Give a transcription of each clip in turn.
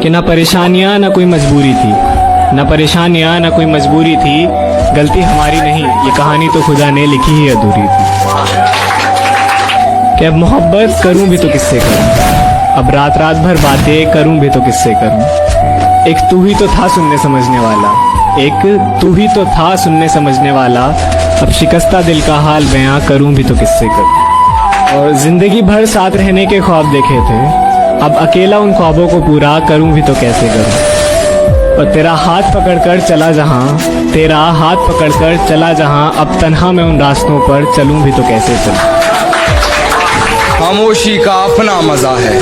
कि ना परेशानियाँ ना कोई मजबूरी थी, ना परेशानियाँ ना कोई मजबूरी थी, गलती हमारी नहीं, ये कहानी तो खुदा ने लिखी ही अधूरी थी। कि अब मोहब्बत करूं भी तो किससे करूं, अब रात रात भर बातें करूं भी तो किससे करूं। एक तू ही तो था सुनने समझने वाला, एक तू ही तो था सुनने समझने वाला, अब शिकस्ता दिल का हाल बयां करूं भी तो किससे करूं। और जिंदगी भर साथ रहने के ख्वाब देखे थे, अब अकेला उन ख्वाबों को पूरा करूं भी तो कैसे करूं। और तेरा हाथ पकड़कर चला जहां, तेरा हाथ पकड़कर चला जहां, अब तन्हा मैं उन रास्तों पर चलूं भी तो कैसे चलूं। खामोशी का अपना मजा है,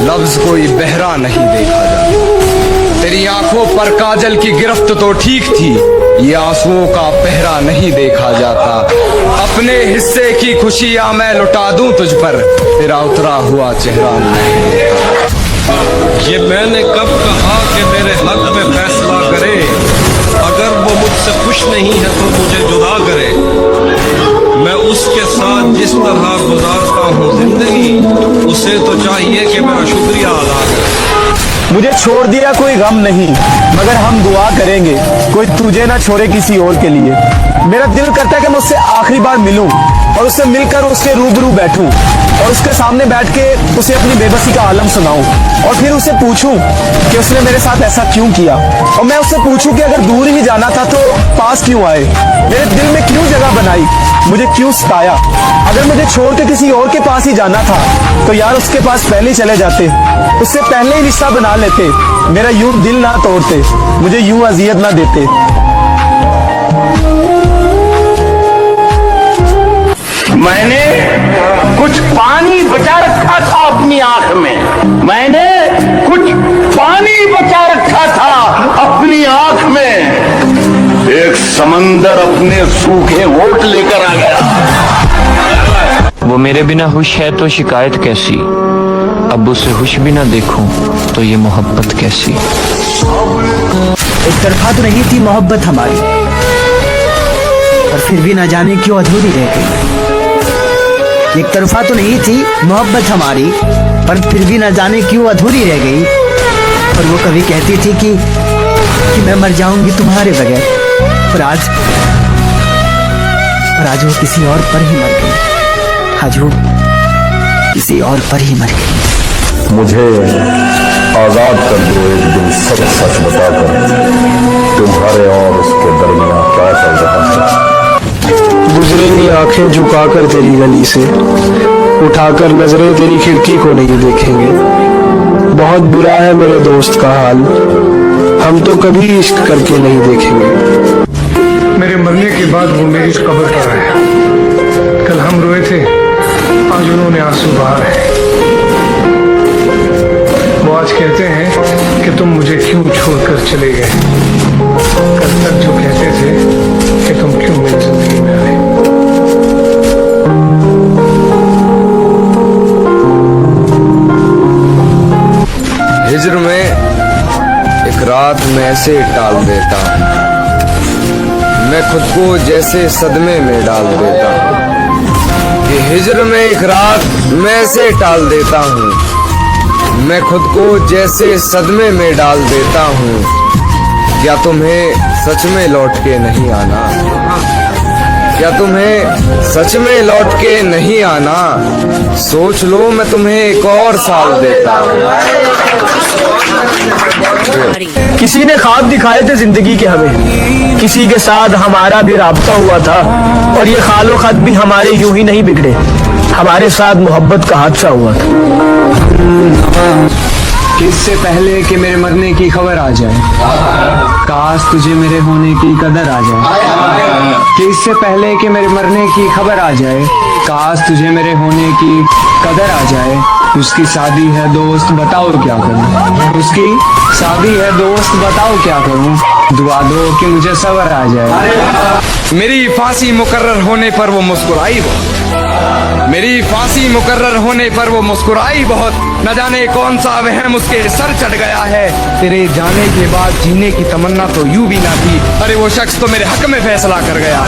लफ्ज कोई बहरा नहीं देखा जाता। तेरी आंखों पर काजल की गिरफ्त तो ठीक थी, ये आंसुओं का पहरा नहीं देखा जाता। अपने हिस्से की खुशियां मैं लुटा दूं तुझ पर, तेरा उतरा हुआ चेहरा नहीं देखा। ये मैंने कब कहा कि मेरे हक में फैसला करे, अगर वो मुझसे खुश नहीं है तो मुझे जुदा करे। मैं उसके साथ जिस तरह गुजारता हूँ जिंदगी, उसे तो चाहिए कि मेरा शुक्रिया अदा करे। मुझे छोड़ दिया कोई गम नहीं, मगर हम दुआ करेंगे कोई तुझे ना छोड़े किसी और के लिए। मेरा दिल करता है कि मैं उससे आखिरी बार मिलूं और उससे मिलकर उसके रूबरू बैठूं और उसके सामने बैठ के उसे अपनी बेबसी का आलम सुनाऊं और फिर उसे पूछूं कि उसने मेरे साथ ऐसा क्यों किया। और मैं उससे पूछूं कि अगर दूर ही जाना था तो पास क्यों आए, मेरे दिल में क्यों जगह बनाई, मुझे क्यों सताया। अगर मुझे छोड़ के किसी और के पास ही जाना था तो यार उसके पास पहले ही चले जाते, उससे पहले ही रिश्ता बना लेते, मेरा यूं दिल ना तोड़ते, मुझे यूं अजियत ना देते। मैंने कुछ पानी बचा रखा था अपनी आंख में, मैंने कुछ पानी बचा रखा था अपनी आंख में। एक समंदर अपने सूखे होठ लेकर आ गया। वो मेरे बिना खुश है तो शिकायत कैसी, अब उसे खुश भी ना देखूं तो ये मोहब्बत कैसी। एक तरफा तो नहीं थी मोहब्बत हमारी, पर फिर भी ना जाने क्यों अधूरी रह गई। एक तरफा तो नहीं थी मोहब्बत हमारी, पर फिर भी ना जाने क्यों अधूरी रह गई। और वो कभी कहती थी कि मैं मर जाऊंगी तुम्हारे बगैर, पर आज वो किसी और पर ही मर गई। आज वो किसी और पर ही मर गई। मुझे आजाद कर दो एक दिन सच सच बताकर, तुम्हारे और उसके दरमियान क्या चल रहा है। गुजरेंगी आंखें झुकाकर तेरी गली से, उठाकर नजरें तेरी खिड़की को नहीं देखेंगे। बहुत बुरा है मेरे दोस्त का हाल, हम तो कभी इश्क करके नहीं देखेंगे। मेरे मरने के बाद वो मेरी कब्र पर आया। कल हम रोए थे, आज उन्होंने आंसू बहा है। वो आज कहते हैं कि तुम मुझे क्यों छोड़कर चले गए। कल तक जो कहते थे कि तुम क्यों मेरी जिंदगी में आए। हिज्र में एक रात मैं ऐसे टाल देता हूँ, मैं खुद को जैसे सदमे में डाल देता हूँ। कि हिज्र में एक रात मैं ऐसे टाल देता हूँ, मैं खुद को जैसे सदमे में डाल देता हूँ। क्या तुम्हें सच में लौट के नहीं आना, क्या तुम्हें सच में लौट के नहीं आना। सोच लो मैं तुम्हें एक और साल देता हूँ। किसी ने ख्वाब दिखाए थे जिंदगी के हमें, किसी के साथ हमारा भी राब्ता हुआ था, और ये खालो खत भी हमारे यूं ही नहीं बिगड़े, हमारे साथ मोहब्बत का हादसा हुआ था। किससे पहले कि मेरे मरने की खबर आ जाए, काश तुझे मेरे होने की कदर आ जाए। किससे पहले कि मेरे मरने की खबर आ जाए, काश तुझे मेरे होने की कदर आ जाए। उसकी शादी है दोस्त बताओ क्या करूं, उसकी शादी है दोस्त बताओ क्या करूं, दुआ दो कि मुझे सब्र आ जाए। मेरी फांसी मुकर्रर होने पर वो मुस्कुराई बहुत, मेरी फांसी मुकर्रर होने पर वो मुस्कुराई बहुत। न जाने कौन सा वहम उसके सर चढ़ गया है, तेरे जाने के बाद जीने की तमन्ना तो यूं भी ना थी। अरे वो शख्स तो मेरे हक में फैसला कर गया।